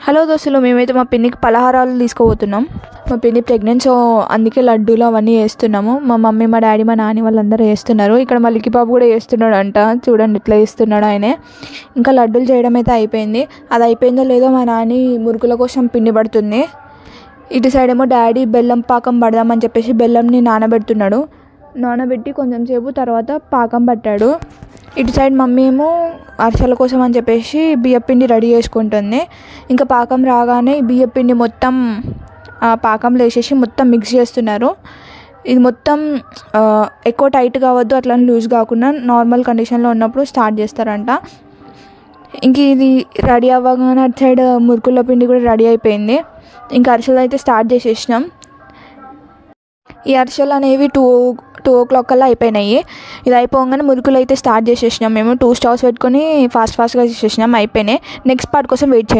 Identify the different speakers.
Speaker 1: Hello దోస్తులు, మేమైతే మా పిన్నికి పలహారాలు తీసుకుపోతున్నాం. మా పిన్ని ప్రెగ్నెంట్, సో అందుకే లడ్డూలు అవన్నీ వేస్తున్నాము. మా మమ్మీ, మా డాడీ, మా నాని వాళ్ళందరూ వేస్తున్నారు. ఇక్కడ మల్లికి బాబు కూడా వేస్తున్నాడు అంట. చూడండి ఎట్లా వేస్తున్నాడు ఆయనే. ఇంకా లడ్డూలు చేయడం అయితే అయిపోయింది. అది అయిపోయిందో లేదో మా నాని మురుకుల కోసం పిండి పడుతుంది. ఇటు సైడ్ ఏమో డాడీ బెల్లం పాకం పడదామని చెప్పేసి బెల్లంని నానబెడుతున్నాడు. నానబెట్టి కొంచెం సేపు తర్వాత పాకం పట్టాడు. ఇటు సైడ్ మమ్మీ ఏమో అరిసెల కోసం అని చెప్పేసి బియ్యపిండి రెడీ చేసుకుంటుంది. ఇంకా పాకం రాగానే బియ్యపిండి మొత్తం ఆ పాకంలో వేసేసి మొత్తం మిక్స్ చేస్తున్నారు. ఇది మొత్తం ఎక్కువ టైట్ కావద్దు, అట్లా లూజ్ కాకుండా నార్మల్ కండిషన్లో ఉన్నప్పుడు స్టార్ట్ చేస్తారంట. ఇంక ఇది రెడీ అవ్వగానే అటు సైడ్ మురుకుల పిండి కూడా రెడీ అయిపోయింది. ఇంకా అరిసెలు అయితే స్టార్ట్ చేసేసినాం. ఈ అరిసెలు అనేవి 2 o'clock కల్లా అయిపోయినాయి. ఇది అయిపోగానే మురుకులు అయితే స్టార్ట్ చేసేసినాం. మేము 2 స్టవ్స్ పెట్టుకొని ఫాస్ట్గా చేసేసినాం. అయిపోయినాయి. నెక్స్ట్ పార్ట్ కోసం వెయిట్ చేయండి.